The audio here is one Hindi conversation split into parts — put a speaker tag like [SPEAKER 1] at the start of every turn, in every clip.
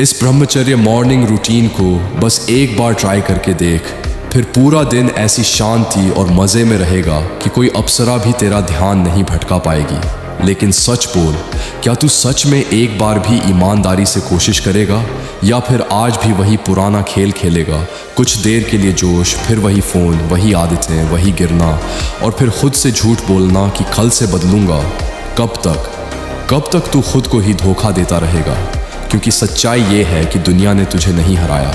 [SPEAKER 1] इस ब्रह्मचर्य मॉर्निंग रूटीन को बस एक बार ट्राई करके देख, फिर पूरा दिन ऐसी शांति और मज़े में रहेगा कि कोई अप्सरा भी तेरा ध्यान नहीं भटका पाएगी। लेकिन सच बोल, क्या तू सच में एक बार भी ईमानदारी से कोशिश करेगा, या फिर आज भी वही पुराना खेल खेलेगा? कुछ देर के लिए जोश, फिर वही फ़ोन, वही आदतें, वही गिरना, और फिर खुद से झूठ बोलना कि कल से बदलूंगा। कब तक तू खुद को ही धोखा देता रहेगा? क्योंकि सच्चाई ये है कि दुनिया ने तुझे नहीं हराया,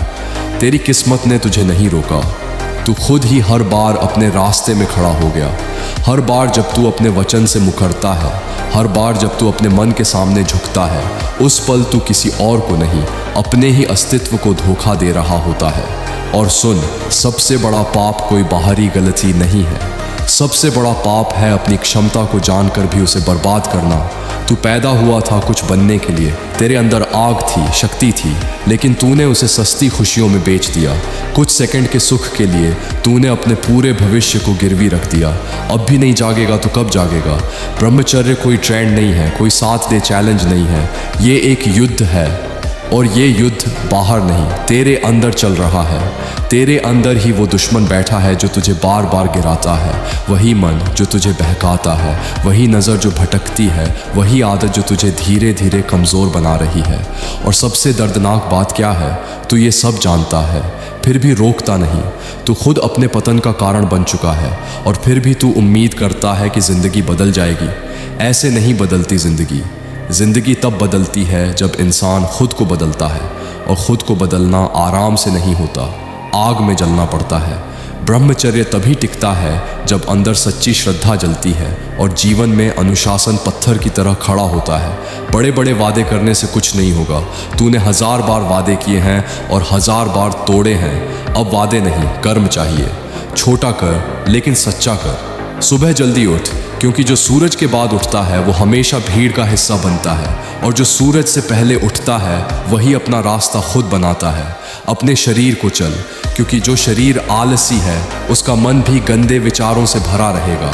[SPEAKER 1] तेरी किस्मत ने तुझे नहीं रोका। तू खुद ही हर बार अपने रास्ते में खड़ा हो गया। हर बार जब तू अपने वचन से मुकरता है, हर बार जब तू अपने मन के सामने झुकता है, उस पल तू किसी और को नहीं, अपने ही अस्तित्व को धोखा दे रहा होता है। और सुन, सबसे बड़ा पाप कोई बाहरी गलती नहीं है। सबसे बड़ा पाप है अपनी क्षमता को जानकर भी उसे बर्बाद करना। तू पैदा हुआ था कुछ बनने के लिए, तेरे अंदर आग थी, शक्ति थी, लेकिन तूने उसे सस्ती खुशियों में बेच दिया। कुछ सेकंड के सुख के लिए तूने अपने पूरे भविष्य को गिरवी रख दिया। अब भी नहीं जागेगा तो कब जागेगा? ब्रह्मचर्य कोई ट्रेंड नहीं है, कोई साथ दे चैलेंज नहीं है। ये एक युद्ध है, और ये युद्ध बाहर नहीं, तेरे अंदर चल रहा है। तेरे अंदर ही वो दुश्मन बैठा है जो तुझे बार बार गिराता है, वही मन जो तुझे बहकाता है, वही नज़र जो भटकती है, वही आदत जो तुझे धीरे धीरे कमज़ोर बना रही है। और सबसे दर्दनाक बात क्या है? तू ये सब जानता है, फिर भी रोकता नहीं। तू खुद अपने पतन का कारण बन चुका है, और फिर भी तू उम्मीद करता है कि ज़िंदगी बदल जाएगी। ऐसे नहीं बदलती ज़िंदगी। ज़िंदगी तब बदलती है जब इंसान खुद को बदलता है, और ख़ुद को बदलना आराम से नहीं होता, आग में जलना पड़ता है। ब्रह्मचर्य तभी टिकता है जब अंदर सच्ची श्रद्धा जलती है और जीवन में अनुशासन पत्थर की तरह खड़ा होता है। बड़े बड़े वादे करने से कुछ नहीं होगा। तूने 1000 बार वादे किए हैं और 1000 बार तोड़े हैं। अब वादे नहीं, कर्म चाहिए। छोटा कर, लेकिन सच्चा कर। सुबह जल्दी उठ, क्योंकि जो सूरज के बाद उठता है वो हमेशा भीड़ का हिस्सा बनता है, और जो सूरज से पहले उठता है वही अपना रास्ता खुद बनाता है। अपने शरीर को चल, क्योंकि जो शरीर आलसी है उसका मन भी गंदे विचारों से भरा रहेगा।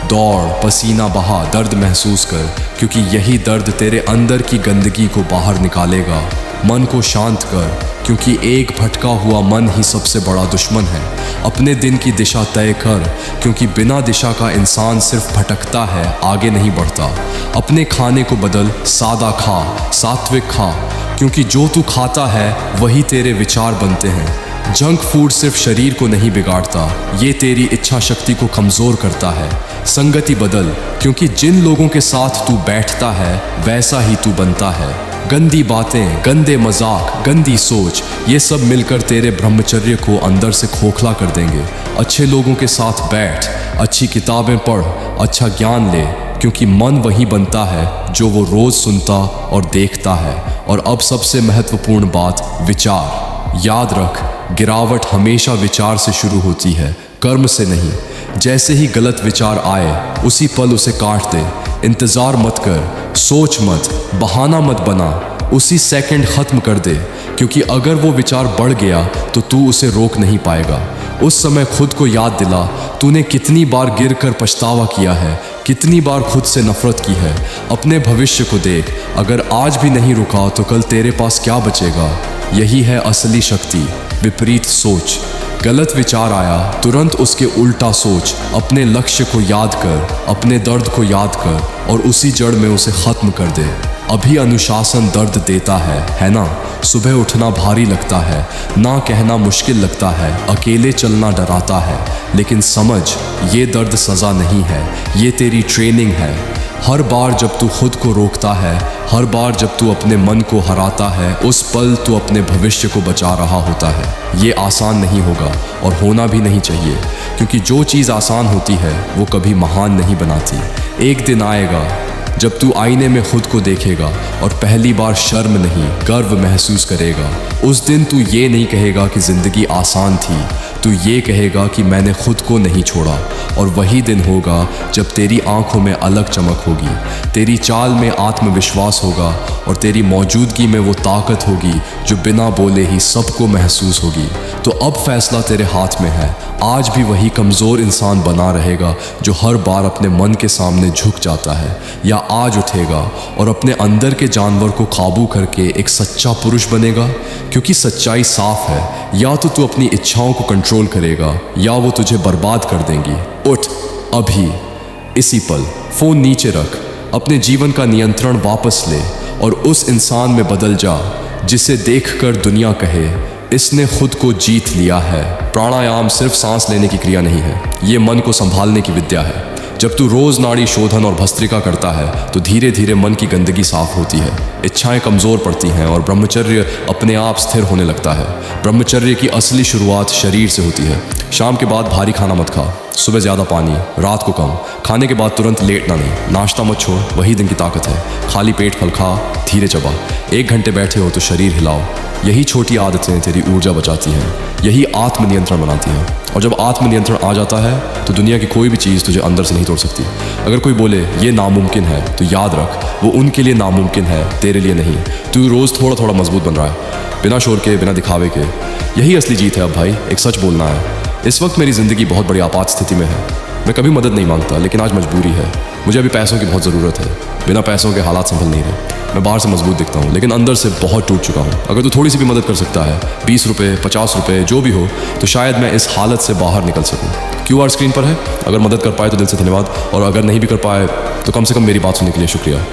[SPEAKER 1] दौड़, पसीना बहा, दर्द महसूस कर, क्योंकि यही दर्द तेरे अंदर की गंदगी को बाहर निकालेगा। मन को शांत कर, क्योंकि एक भटका हुआ मन ही सबसे बड़ा दुश्मन है। अपने दिन की दिशा तय कर, क्योंकि बिना दिशा का इंसान सिर्फ भटकता है, आगे नहीं बढ़ता। अपने खाने को बदल, सादा खा, सात्विक खा, क्योंकि जो तू खाता है वही तेरे विचार बनते हैं। जंक फूड सिर्फ शरीर को नहीं बिगाड़ता, ये तेरी इच्छा शक्ति को कमज़ोर करता है। संगति बदल, क्योंकि जिन लोगों के साथ तू बैठता है वैसा ही तू बनता है। गंदी बातें, गंदे मजाक, गंदी सोच, ये सब मिलकर तेरे ब्रह्मचर्य को अंदर से खोखला कर देंगे। अच्छे लोगों के साथ बैठ, अच्छी किताबें पढ़, अच्छा ज्ञान ले, क्योंकि मन वही बनता है जो वो रोज़ सुनता और देखता है। और अब सबसे महत्वपूर्ण बात, विचार। याद रख, गिरावट हमेशा विचार से शुरू होती है, कर्म से नहीं। जैसे ही गलत विचार आए उसी पल उसे काट दे। इंतज़ार मत कर, सोच मत, बहाना मत बना, उसी सेकंड ख़त्म कर दे, क्योंकि अगर वो विचार बढ़ गया तो तू उसे रोक नहीं पाएगा। उस समय खुद को याद दिला, तूने कितनी बार गिर कर पछतावा किया है, कितनी बार खुद से नफरत की है। अपने भविष्य को देख, अगर आज भी नहीं रुका तो कल तेरे पास क्या बचेगा? यही है असली शक्ति, विपरीत सोच। गलत विचार आया, तुरंत उसके उल्टा सोच। अपने लक्ष्य को याद कर, अपने दर्द को याद कर, और उसी जड़ में उसे ख़त्म कर दे। अभी अनुशासन दर्द देता है ना? सुबह उठना भारी लगता है, ना कहना मुश्किल लगता है, अकेले चलना डराता है, लेकिन समझ, ये दर्द सज़ा नहीं है, ये तेरी ट्रेनिंग है। हर बार जब तू खुद को रोकता है, हर बार जब तू अपने मन को हराता है, उस पल तू अपने भविष्य को बचा रहा होता है। ये आसान नहीं होगा, और होना भी नहीं चाहिए, क्योंकि जो चीज़ आसान होती है वो कभी महान नहीं बनाती। एक दिन आएगा जब तू आईने में खुद को देखेगा और पहली बार शर्म नहीं, गर्व महसूस करेगा। उस दिन तू ये नहीं कहेगा कि ज़िंदगी आसान थी, तू ये कहेगा कि मैंने खुद को नहीं छोड़ा। और वही दिन होगा जब तेरी आंखों में अलग चमक होगी, तेरी चाल में आत्मविश्वास होगा और तेरी मौजूदगी में वो ताकत होगी जो बिना बोले ही सबको महसूस होगी। तो अब फैसला तेरे हाथ में है। आज भी वही कमज़ोर इंसान बना रहेगा जो हर बार अपने मन के सामने झुक जाता है, या आज उठेगा और अपने अंदर के जानवर को काबू करके एक सच्चा पुरुष बनेगा? क्योंकि सच्चाई साफ है, या तो तू अपनी इच्छाओं को कंट्रोल करेगा या वो तुझे बर्बाद कर देंगी। उठ अभी, इसी पल। फ़ोन नीचे रख, अपने जीवन का नियंत्रण वापस ले और उस इंसान में बदल जा जिसे देखकर दुनिया कहे इसने खुद को जीत लिया है। प्राणायाम सिर्फ सांस लेने की क्रिया नहीं है, ये मन को संभालने की विद्या है। जब तू रोज नाड़ी शोधन और भस्त्रिका करता है तो धीरे धीरे मन की गंदगी साफ होती है, इच्छाएं कमज़ोर पड़ती हैं और ब्रह्मचर्य अपने आप स्थिर होने लगता है। ब्रह्मचर्य की असली शुरुआत शरीर से होती है। शाम के बाद भारी खाना मत खा, सुबह ज़्यादा पानी, रात को कम। खाने के बाद तुरंत लेटना नहीं, नाश्ता मत छोड़, वही दिन की ताकत है। खाली पेट फल खा, धीरे चबा। 1 घंटे बैठे हो तो शरीर हिलाओ। यही छोटी आदतें तेरी ऊर्जा बचाती हैं, यही आत्मनियंत्रण बनाती हैं। और जब आत्मनियंत्रण आ जाता है तो दुनिया की कोई भी चीज़ तुझे अंदर से नहीं तोड़ सकती। अगर कोई बोले ये नामुमकिन है तो याद रख, वो उनके लिए नामुमकिन है, तेरे लिए नहीं। तू रोज़ थोड़ा थोड़ा मजबूत बन रहा है, बिना शोर के, बिना दिखावे के। यही असली जीत है अब भाई, एक सच बोलना है। इस वक्त मेरी ज़िंदगी बहुत बड़ी आपात स्थिति में है। मैं कभी मदद नहीं मांगता, लेकिन आज मजबूरी है। मुझे अभी पैसों की बहुत ज़रूरत है। बिना पैसों के हालात संभल नहीं रहे। मैं बाहर से मजबूत दिखता हूँ लेकिन अंदर से बहुत टूट चुका हूँ। अगर तू थोड़ी सी भी मदद कर सकता है, 20 रुपये, 50 रुपये, जो भी हो, तो शायद मैं इस हालत से बाहर निकल सकूँ। QR स्क्रीन पर है, अगर मदद कर पाए तो दिल से धन्यवाद, और अगर नहीं भी कर पाए तो कम से कम मेरी बात सुनने के लिए शुक्रिया।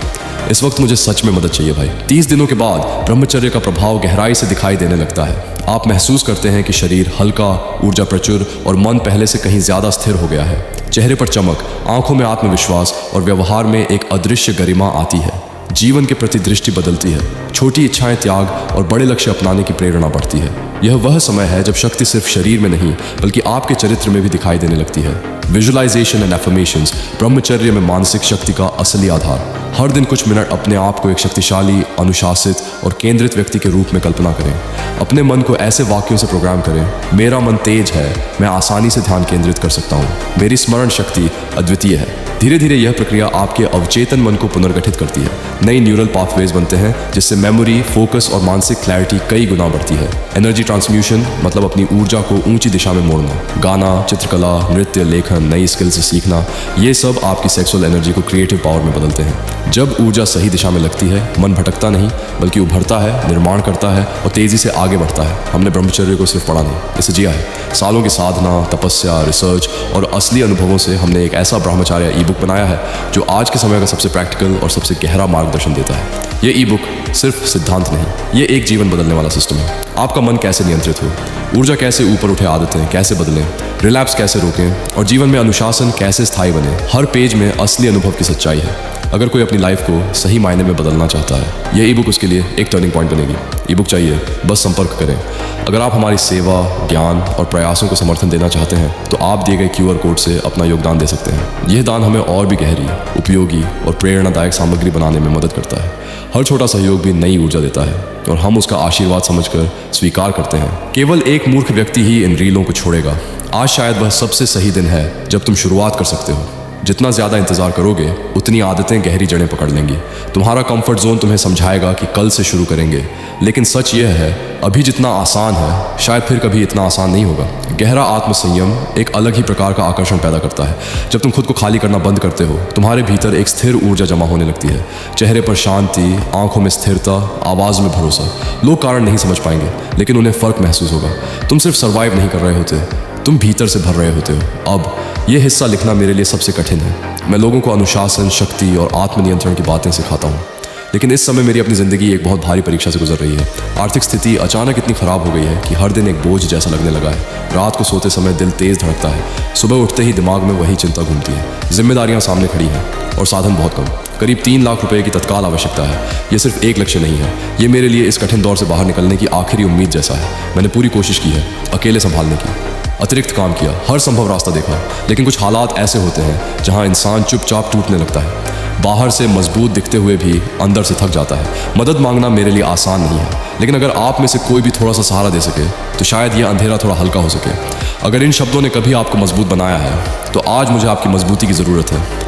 [SPEAKER 1] इस वक्त मुझे सच में मदद चाहिए भाई। 30 दिनों के बाद ब्रह्मचर्य का प्रभाव गहराई से दिखाई देने लगता है। आप महसूस करते हैं कि शरीर हल्का, ऊर्जा प्रचुर और मन पहले से कहीं ज़्यादा स्थिर हो गया है। चेहरे पर चमक, आंखों में आत्मविश्वास और व्यवहार में एक अदृश्य गरिमा आती है। जीवन के प्रति दृष्टि बदलती है, छोटी इच्छाएं त्याग और बड़े लक्ष्य अपनाने की प्रेरणा बढ़ती है। यह वह समय है जब शक्ति सिर्फ शरीर में नहीं बल्कि आपके चरित्र में भी दिखाई देने लगती है। विजुअलाइजेशन एंड एफर्मेशंस ब्रह्मचर्य में मानसिक शक्ति का असली आधार। हर दिन कुछ मिनट अपने आप को एक शक्तिशाली, अनुशासित और केंद्रित व्यक्ति के रूप में कल्पना करें। अपने मन को ऐसे वाक्यों से प्रोग्राम करें, मेरा मन तेज है, मैं आसानी से ध्यान केंद्रित कर सकता हूँ, मेरी स्मरण शक्ति अद्वितीय है। धीरे धीरे यह प्रक्रिया आपके अवचेतन मन को पुनर्गठित करती है। नई न्यूरल पाथवेज बनते हैं जिससे मेमोरी, फोकस और मानसिक क्लैरिटी कई गुना बढ़ती है। एनर्जी ट्रांसम्यूशन मतलब अपनी ऊर्जा को ऊंची दिशा में मोड़ना। गाना, चित्रकला, नृत्य, लेखन, नई स्किल से सीखना, ये सब आपकी सेक्सुअल एनर्जी को क्रिएटिव पावर में बदलते हैं। जब ऊर्जा सही दिशा में लगती है, मन भटकता नहीं बल्कि उभरता है, निर्माण करता है और तेजी से आगे बढ़ता है। हमने ब्रह्मचर्य को सिर्फ पढ़ा नहीं, इसे जिया है। सालों की साधना, तपस्या, रिसर्च और असली अनुभवों से हमने एक ऐसा ब्रह्मचर्य ई बुक बनाया है जो आज के समय का सबसे प्रैक्टिकल और सबसे गहरा मार्गदर्शन देता है। ये ई बुक सिर्फ सिद्धांत नहीं, ये एक जीवन बदलने वाला सिस्टम है। आपका मन कैसे नियंत्रित हो, ऊर्जा कैसे ऊपर उठे, आदतें कैसे बदलें, रिलैप्स कैसे रोकें और जीवन में अनुशासन कैसे स्थायी बने। हर पेज में असली अनुभव की सच्चाई है। अगर कोई अपनी लाइफ को सही मायने में बदलना चाहता है, यह ई बुक उसके लिए एक टर्निंग पॉइंट बनेगी। ई बुक चाहिए, बस संपर्क करें। अगर आप हमारी सेवा, ज्ञान और प्रयासों को समर्थन देना चाहते हैं तो आप दिए गए QR कोड से अपना योगदान दे सकते हैं। यह दान हमें और भी गहरी, उपयोगी और प्रेरणादायक सामग्री बनाने में मदद करता है। हर छोटा सहयोग भी नई ऊर्जा देता है और हम उसका आशीर्वाद समझकर स्वीकार करते हैं। केवल एक मूर्ख व्यक्ति ही इन रीलों को छोड़ेगा। आज शायद वह सबसे सही दिन है जब तुम शुरुआत कर सकते हो। जितना ज़्यादा इंतज़ार करोगे उतनी आदतें गहरी जड़ें पकड़ लेंगी। तुम्हारा कंफर्ट जोन तुम्हें समझाएगा कि कल से शुरू करेंगे, लेकिन सच यह है अभी जितना आसान है शायद फिर कभी इतना आसान नहीं होगा। गहरा आत्मसंयम एक अलग ही प्रकार का आकर्षण पैदा करता है। जब तुम खुद को खाली करना बंद करते हो, तुम्हारे भीतर एक स्थिर ऊर्जा जमा होने लगती है। चेहरे पर शांति, आंखों में स्थिरता, आवाज़ में भरोसा। लोग कारण नहीं समझ पाएंगे लेकिन उन्हें फ़र्क महसूस होगा। तुम सिर्फ सर्वाइव नहीं कर रहे होते, तुम भीतर से भर रहे होते हो। अब यह हिस्सा लिखना मेरे लिए सबसे कठिन है। मैं लोगों को अनुशासन, शक्ति और आत्मनियंत्रण की बातें सिखाता हूँ, लेकिन इस समय मेरी अपनी ज़िंदगी एक बहुत भारी परीक्षा से गुजर रही है। आर्थिक स्थिति अचानक इतनी ख़राब हो गई है कि हर दिन एक बोझ जैसा लगने लगा है। रात को सोते समय दिल तेज़ धड़कता है, सुबह उठते ही दिमाग में वही चिंता घूमती है। जिम्मेदारियाँ सामने खड़ी हैं और साधन बहुत कम। करीब 3 लाख रुपए की तत्काल आवश्यकता है। ये सिर्फ एक लक्ष्य नहीं है, ये मेरे लिए इस कठिन दौर से बाहर निकलने की आखिरी उम्मीद जैसा है। मैंने पूरी कोशिश की है अकेले संभालने की, अतिरिक्त काम किया, हर संभव रास्ता देखा, लेकिन कुछ हालात ऐसे होते हैं जहां इंसान चुपचाप टूटने लगता है। बाहर से मजबूत दिखते हुए भी अंदर से थक जाता है। मदद मांगना मेरे लिए आसान नहीं है, लेकिन अगर आप में से कोई भी थोड़ा सा सहारा दे सके तो शायद ये अंधेरा थोड़ा हल्का हो सके। अगर इन शब्दों ने कभी आपको मजबूत बनाया है तो आज मुझे आपकी मजबूती की ज़रूरत है।